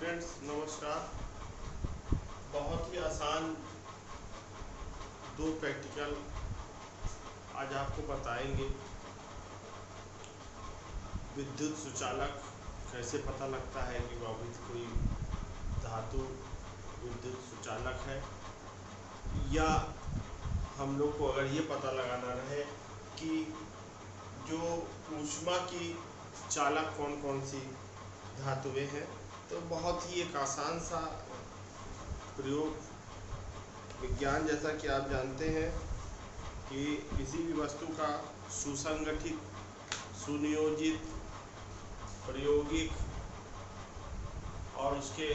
Students नमस्कार। बहुत ही आसान दो प्रैक्टिकल आज आपको बताएंगे। विद्युत सुचालक कैसे पता लगता है कि वह कोई धातु विद्युत सुचालक है, या हम लोग को अगर ये पता लगाना रहे कि जो ऊष्मा की चालक कौन कौन सी धातुएं हैं, तो बहुत ही एक आसान सा प्रयोग विज्ञान जैसा कि आप जानते हैं कि किसी भी वस्तु का सुसंगठित, सुनियोजित, प्रायोगिक और उसके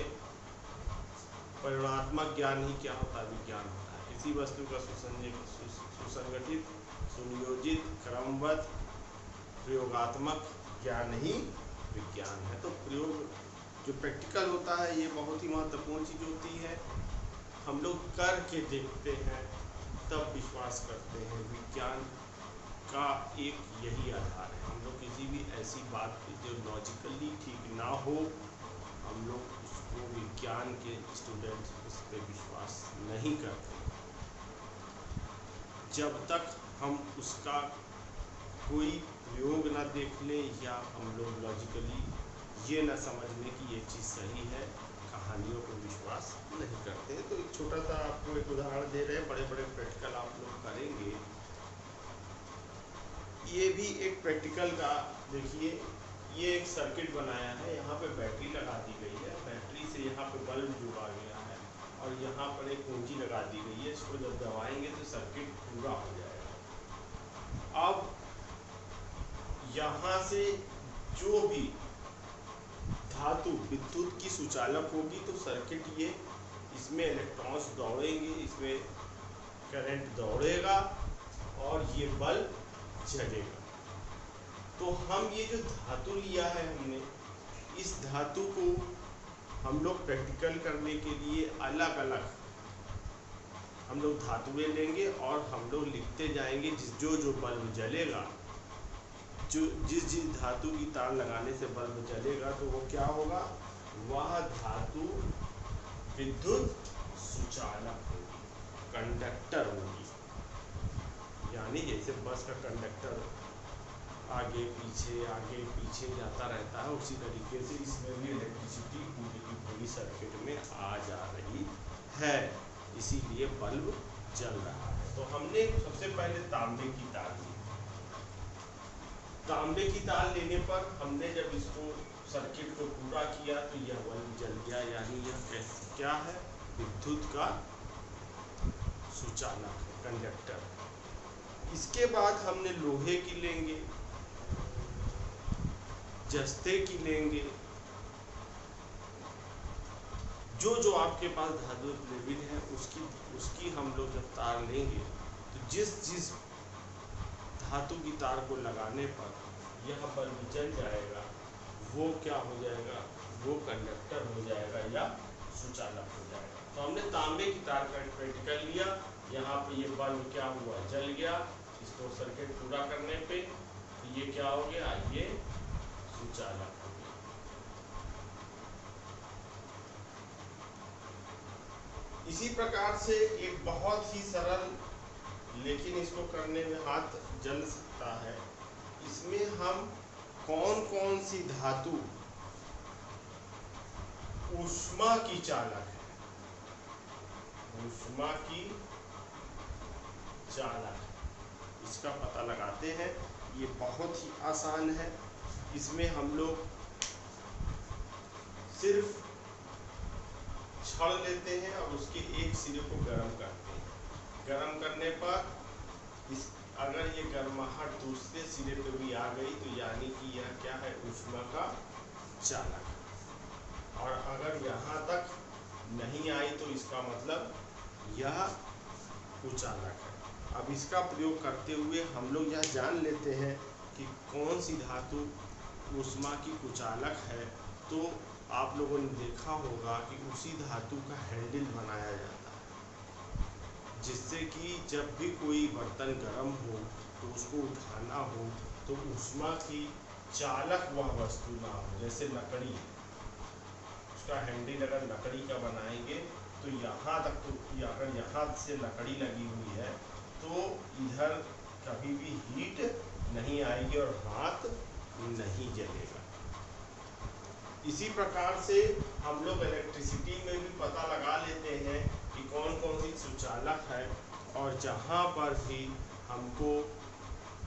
परिमाणात्मक ज्ञान ही क्या होता है, विज्ञान होता है। किसी वस्तु का सुसंगठित, सुनियोजित, क्रमबद्ध, प्रयोगात्मक ज्ञान ही विज्ञान है। तो प्रयोग जो प्रैक्टिकल होता है ये बहुत ही महत्वपूर्ण चीज़ होती है। हम लोग करके देखते हैं तब विश्वास करते हैं। विज्ञान का एक यही आधार है। हम लोग किसी भी ऐसी बात पे जो लॉजिकली ठीक ना हो, हम लोग उसको विज्ञान के स्टूडेंट्स उस पर विश्वास नहीं करते जब तक हम उसका कोई प्रयोग ना देख लें या हम लोग लॉजिकली ये ना समझ लें कि ये चीज़ सही है। कहानियों को विश्वास नहीं करते। तो एक छोटा सा आपको एक उदाहरण दे रहे हैं, बड़े बड़े प्रैक्टिकल आप लोग करेंगे। ये भी एक प्रैक्टिकल का देखिए, ये एक सर्किट बनाया है। यहाँ पे बैटरी लगा दी गई है, बैटरी से यहाँ पे बल्ब जुड़ा गया है और यहाँ पर एक कुंजी लगा दी गई है। इसको जब दबाएंगे तो सर्किट पूरा हो जाएगा। अब यहाँ से जो भी धातु विद्युत की सुचालक होगी तो सर्किट ये इसमें इलेक्ट्रॉन्स दौड़ेंगे, इसमें करंट दौड़ेगा और ये बल्ब जलेगा। तो हम ये जो धातु लिया है हमने, इस धातु को हम लोग प्रैक्टिकल करने के लिए अलग अलग हम लोग धातुएं लेंगे और हम लोग लिखते जाएंगे जो बल्ब जलेगा, जो जिस धातु की तार लगाने से बल्ब जलेगा तो वो क्या होगा, वह धातु विद्युत सुचालक होगी, कंडक्टर होगी। यानी जैसे बस का कंडक्टर आगे पीछे जाता रहता है, उसी तरीके से इसमें भी इलेक्ट्रिसिटी पूरी की पूरी सर्किट में आ जा रही है, इसीलिए बल्ब जल रहा है। तो हमने सबसे पहले तांबे की तार ली। तांबे की तार लेने पर हमने जब इसको सर्किट को पूरा किया तो यह बल्ब जल गया। यानी यह क्या है, विद्युत का सुचालक है, कंडक्टर। इसके बाद हमने लोहे की लेंगे, जस्ते की लेंगे, जो आपके पास धातु प्लेविन है उसकी हम लोग जब तार लेंगे तो जिस धातु की तार को लगाने पर यह बल्ब जल जाएगा, वो क्या हो जाएगा, वो कंडक्टर हो जाएगा या सुचालक हो जाएगा। तो हमने तांबे की तार का प्रैक्टिकल लिया। यहाँ पे ये बल्ब क्या हुआ, जल गया। इसको सर्किट पूरा करने पे तो ये क्या हो गया, ये सुचालक हो गया। इसी प्रकार से एक बहुत ही सरल, लेकिन इसको करने में हाथ जल सकता है, इसमें हम कौन कौन सी धातु ऊष्मा की चालक है, ऊष्मा की चालक, इसका पता लगाते हैं। ये बहुत ही आसान है। इसमें हम लोग सिर्फ छड़ लेते हैं और उसके एक सिरे को गर्म करते हैं। गर्म करने पर अगर ये गर्माहट दूसरे सिरे पे भी आ गई तो यानी कि यह क्या है, ऊष्मा का चालक है। और अगर यहाँ तक नहीं आई तो इसका मतलब यह कुचालक है। अब इसका प्रयोग करते हुए हम लोग यह जान लेते हैं कि कौन सी धातु ऊष्मा की कुचालक है। तो आप लोगों ने देखा होगा कि उसी धातु का हैंडल बनाया जाता है, जिससे कि जब भी कोई बर्तन गर्म हो तो उसको उठाना हो तो ऊष्मा की चालक वह वस्तु ना हो। जैसे लकड़ी, उसका हैंडल अगर लकड़ी का बनाएंगे तो यहाँ तक, तो अगर यहाँ से लकड़ी लगी हुई है तो इधर कभी भी हीट नहीं आएगी और हाथ नहीं जलेगा। इसी प्रकार से हम लोग इलेक्ट्रिसिटी में भी पता लगा लेते हैं कि कौन कौन सी सुचालक है, और जहाँ पर भी हमको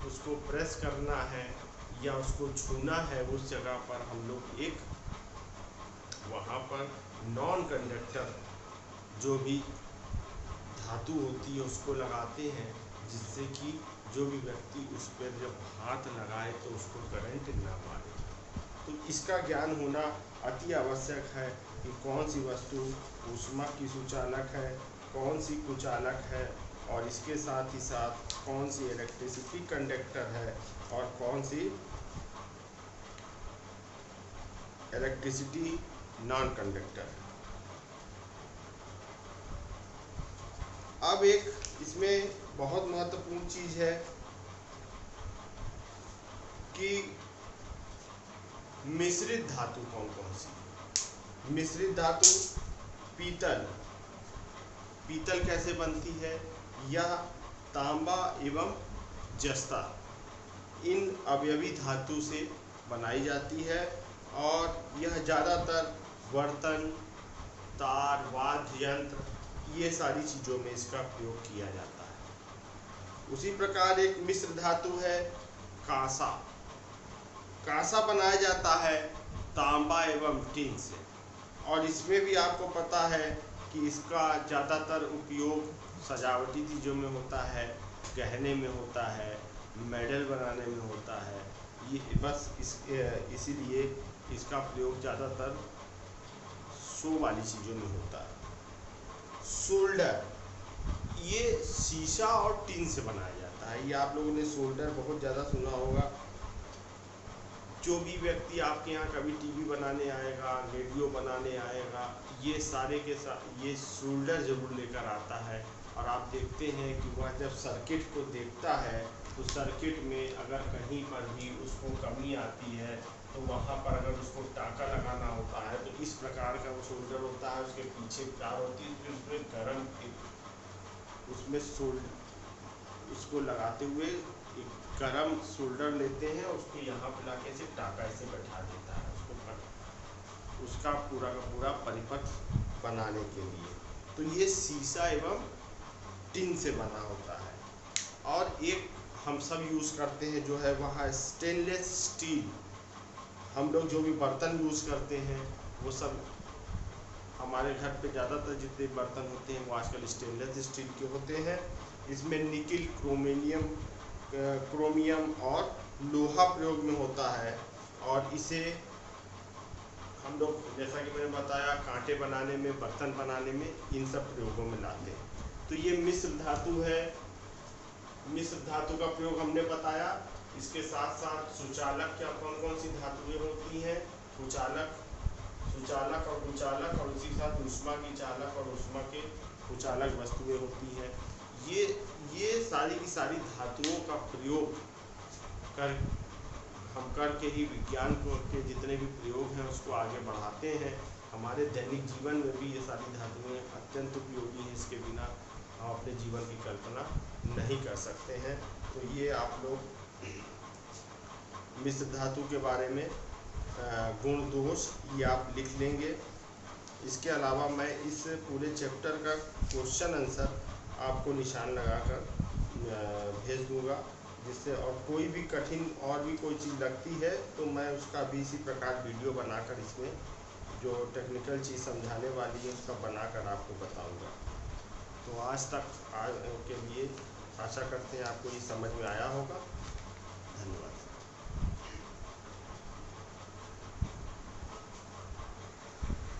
उसको प्रेस करना है या उसको छूना है उस जगह पर हम लोग एक वहाँ पर नॉन कंडक्टर जो भी धातु होती है उसको लगाते हैं, जिससे कि जो भी व्यक्ति उस पर जब हाथ लगाए तो उसको करंट ना मारे। तो इसका ज्ञान होना अति आवश्यक है कि कौन सी वस्तु ऊष्मा की सुचालक है, कौन सी कुचालक है, और इसके साथ ही साथ कौन सी इलेक्ट्रिसिटी कंडक्टर है और कौन सी इलेक्ट्रिसिटी नॉन कंडक्टर है। अब एक इसमें बहुत महत्वपूर्ण चीज़ है कि मिश्रित धातु कौन कौन सी। मिश्रित धातु पीतल कैसे बनती है, यह तांबा एवं जस्ता इन अवयवी धातु से बनाई जाती है, और यह ज़्यादातर बर्तन, तार, वाद्य यंत्र, ये सारी चीज़ों में इसका प्रयोग किया जाता है। उसी प्रकार एक मिश्र धातु है कांसा। कांसा बनाया जाता है तांबा एवं टिन से, और इसमें भी आपको पता है कि इसका ज़्यादातर उपयोग सजावटी चीज़ों में होता है, गहने में होता है, मेडल बनाने में होता है। ये बस इसीलिए इसका प्रयोग ज़्यादातर शो वाली चीज़ों में होता है। सोल्डर, ये शीशा और टिन से बनाया जाता है। ये आप लोगों ने सोल्डर बहुत ज़्यादा सुना होगा। जो भी व्यक्ति आपके यहाँ कभी टीवी बनाने आएगा, रेडियो बनाने आएगा, ये सारे के साथ ये सोल्डर जरूर लेकर आता है, और आप देखते हैं कि वह जब सर्किट को देखता है तो सर्किट में अगर कहीं पर भी उसको कमी आती है तो वहाँ पर अगर उसको टाका लगाना होता है तो इस प्रकार का वो सोल्डर होता है, उसके पीछे तार होती है, फिर उसमें गर्म उसमें उसको लगाते हुए एक गरम सोल्डर लेते हैं, उसको यहाँ पे लाके से टाका ऐसे बैठा देता है उसका पूरा का पूरा परिपथ बनाने के लिए। तो ये शीशा एवं टिन से बना होता है। और एक हम सब यूज़ करते हैं जो है वह स्टेनलेस स्टील। हम लोग जो भी बर्तन यूज़ करते हैं वो सब हमारे घर पे ज़्यादातर जितने बर्तन होते हैं वो आजकल स्टेनलेस स्टील के होते हैं। इसमें निकिल, क्रोमियम और लोहा प्रयोग में होता है, और इसे हम लोग जैसा कि मैंने बताया कांटे बनाने में, बर्तन बनाने में, इन सब प्रयोगों में लाते हैं। तो ये मिश्र धातु है। मिश्र धातु का प्रयोग हमने बताया। इसके साथ साथ सुचालक क्या कौन कौन सी धातुएं होती हैं, सुचालक और कुचालक, और उसी साथ ऊष्मा की चालक और ऊष्मा के कुचालक वस्तुएं होती हैं। ये सारी की सारी धातुओं का प्रयोग हम करके ही विज्ञान के जितने भी प्रयोग हैं उसको आगे बढ़ाते हैं। हमारे दैनिक जीवन में भी ये सारी धातुएं अत्यंत उपयोगी हैं, इसके बिना हम अपने जीवन की कल्पना नहीं कर सकते हैं। तो ये आप लोग मिश्र धातु के बारे में गुण दोष ये आप लिख लेंगे। इसके अलावा मैं इस पूरे चैप्टर का क्वेश्चन आंसर आपको निशान लगाकर भेज दूंगा, जिससे और कोई भी कठिन और भी कोई चीज़ लगती है तो मैं उसका भी इसी प्रकार वीडियो बनाकर इसमें जो टेक्निकल चीज़ समझाने वाली है उसका बनाकर आपको बताऊंगा। तो आज तक के लिए आशा करते हैं आपको ये समझ में आया होगा। धन्यवाद।